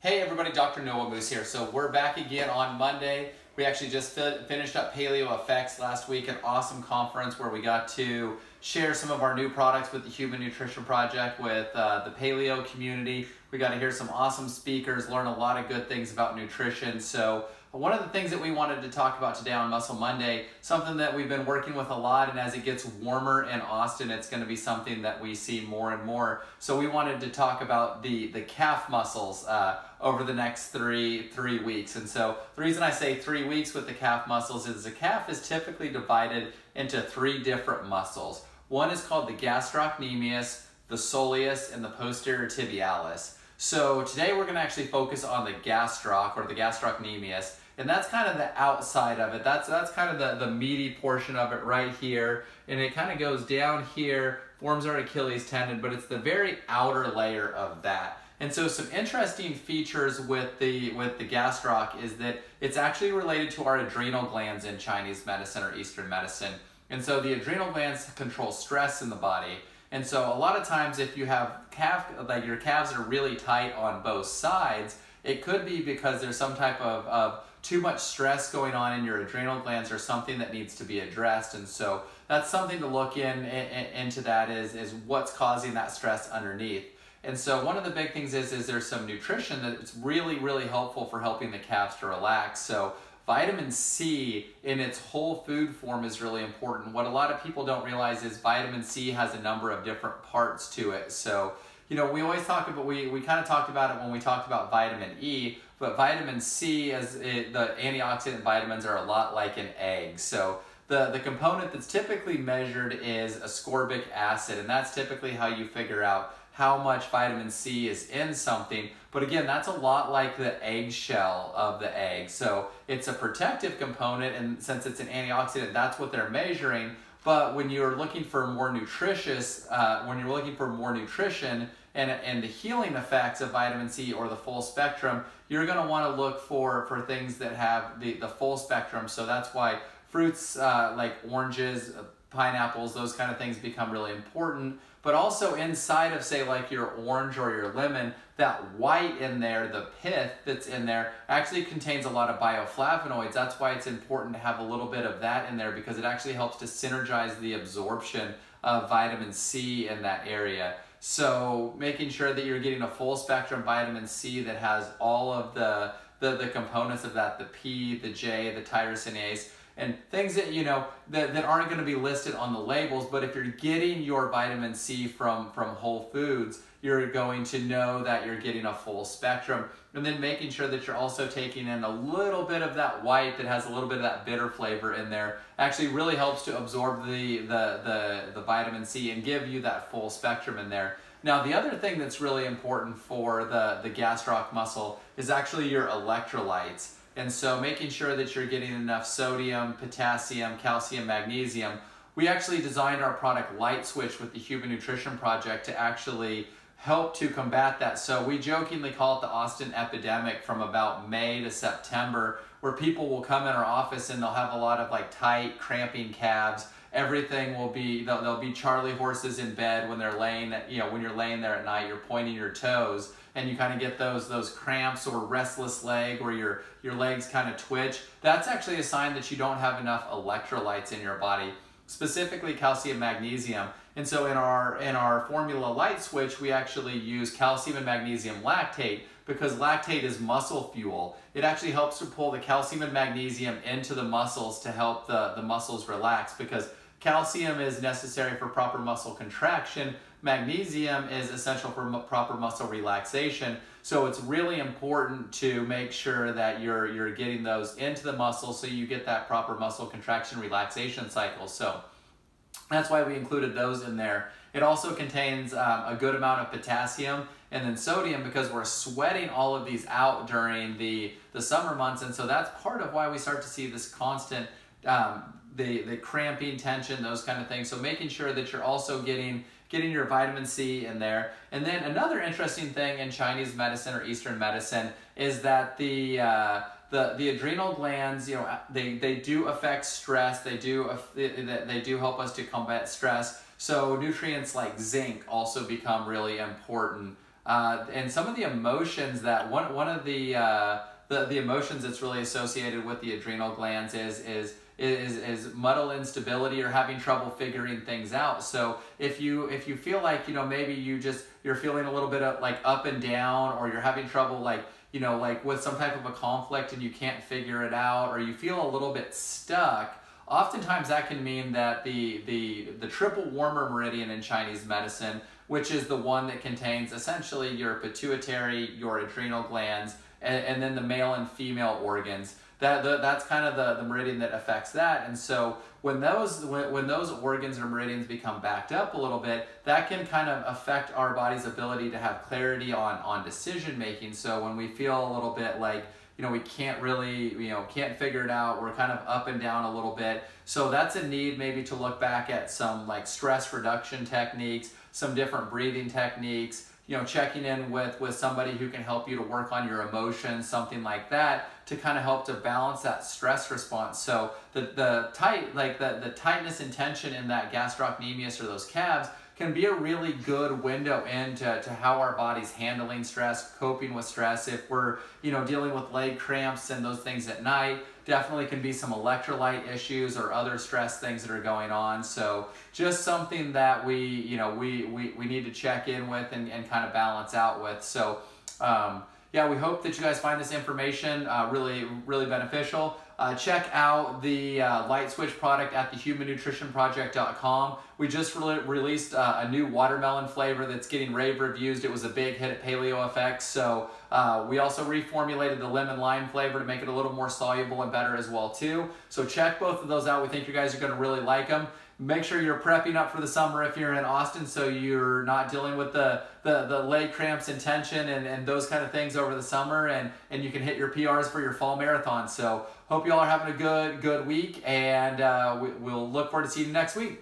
Hey everybody, Dr. Noah Moose here. So we're back again on Monday. We actually just finished up Paleo Effects last week, an awesome conference where we got to share some of our new products with the Human Nutrition Project, with the paleo community. We got to hear some awesome speakers, learn a lot of good things about nutrition. So one of the things that we wanted to talk about today on Muscle Monday, something that we've been working with a lot, and as it gets warmer in Austin, it's going to be something that we see more and more. So we wanted to talk about the calf muscles over the next three weeks. And so the reason I say 3 weeks with the calf muscles is the calf is typically divided into 3 different muscles. One is called the gastrocnemius, the soleus, and the posterior tibialis. So today we're going to actually focus on the gastroc, or the gastrocnemius, and that's kind of the outside of it. That's kind of the meaty portion of it right here, and it kind of goes down here, forms our Achilles tendon, but it's the very outer layer of that. And so some interesting features with the gastroc is that it's actually related to our adrenal glands in Chinese medicine or Eastern medicine. And so the adrenal glands control stress in the body. And so a lot of times if you have your calves are really tight on both sides, it could be because there's some type of too much stress going on in your adrenal glands or something that needs to be addressed. And so that's something to look into that is what's causing that stress underneath. And so one of the big things is there's some nutrition that's really, really helpful for helping the calves to relax. So vitamin C in its whole food form is really important. What a lot of people don't realize is vitamin C has a number of different parts to it. So, we always talk about, we kind of talked about it when we talked about vitamin E, but vitamin C, the antioxidant vitamins are a lot like an egg. So the component that's typically measured is ascorbic acid, and that's typically how you figure out how much vitamin C is in something. But again, that's a lot like the eggshell of the egg. So it's a protective component, and since it's an antioxidant, that's what they're measuring. But when you're looking for more nutrition and the healing effects of vitamin C or the full spectrum, you're going to want to look for things that have the full spectrum. So that's why fruits like oranges, pineapples, those kind of things become really important. But also inside of, say, like your orange or your lemon, that white in there, the pith that's in there, actually contains a lot of bioflavonoids. That's why it's important to have a little bit of that in there, because it actually helps to synergize the absorption of vitamin C in that area. So making sure that you're getting a full spectrum vitamin C that has all of the components of that, the P, the J, the tyrosinase, and things that that aren't going to be listed on the labels. But if you're getting your vitamin C from whole foods, you're going to know that you're getting a full spectrum. And then making sure that you're also taking in a little bit of that white that has a little bit of that bitter flavor in there actually really helps to absorb the vitamin C and give you that full spectrum in there. Now, the other thing that's really important for the gastroc muscle is actually your electrolytes. And so making sure that you're getting enough sodium, potassium, calcium, magnesium. We actually designed our product Light Switch with the Human Nutrition Project to actually help to combat that. So we jokingly call it the Austin epidemic from about May to September, where people will come in our office and they'll have a lot of tight, cramping calves. Everything will be, there'll be Charlie horses in bed when they're laying, when you're laying there at night, you're pointing your toes, and you kind of get those cramps or restless leg, or your legs kind of twitch. That's actually a sign that you don't have enough electrolytes in your body, specifically calcium, magnesium. And so in our formula Light Switch, we actually use calcium and magnesium lactate, because lactate is muscle fuel. It actually helps to pull the calcium and magnesium into the muscles to help the muscles relax, because calcium is necessary for proper muscle contraction. Magnesium is essential for proper muscle relaxation. So it's really important to make sure that you're getting those into the muscle so you get that proper muscle contraction relaxation cycle. So that's why we included those in there. It also contains a good amount of potassium and then sodium, because we're sweating all of these out during the summer months. And so that's part of why we start to see this constant the cramping, tension, those kind of things. So making sure that you're also getting your vitamin C in there. And then another interesting thing in Chinese medicine or Eastern medicine is that the adrenal glands, they do affect stress. They do help us to combat stress. So nutrients like zinc also become really important And some of the emotions that one of the emotions that's really associated with the adrenal glands is muddle instability or having trouble figuring things out. So if you feel like, maybe you're feeling a little bit of like up and down, or you're having trouble like with some type of a conflict and you can't figure it out, or you feel a little bit stuck, oftentimes that can mean that the triple warmer meridian in Chinese medicine, which is the one that contains essentially your pituitary, your adrenal glands, and then the male and female organs, that's kind of the meridian that affects that. And so when those organs or meridians become backed up a little bit, that can kind of affect our body's ability to have clarity on decision making. So when we feel a little bit like, we can't really, can't figure it out, we're kind of up and down a little bit. So that's a need maybe to look back at some like stress reduction techniques, some different breathing techniques, checking in with somebody who can help you to work on your emotions, something like that, to kind of help to balance that stress response. So the tightness and tension in that gastrocnemius, or those calves, can be a really good window into how our body's handling stress, coping with stress. If we're dealing with leg cramps and those things at night, definitely can be some electrolyte issues or other stress things that are going on. So just something that we need to check in with and kind of balance out with. So yeah, we hope that you guys find this information really beneficial. Check out the light switch product at thehumannutritionproject.com. We just released a new watermelon flavor that's getting rave reviews. It was a big hit at Paleo FX. So we also reformulated the lemon lime flavor to make it a little more soluble and better as well too. So check both of those out. We think you guys are going to really like them. Make sure you're prepping up for the summer if you're in Austin, so you're not dealing with the leg cramps and tension and those kind of things over the summer, and you can hit your PRs for your fall marathon. So hope you all are having a good week, and we'll look forward to seeing you next week.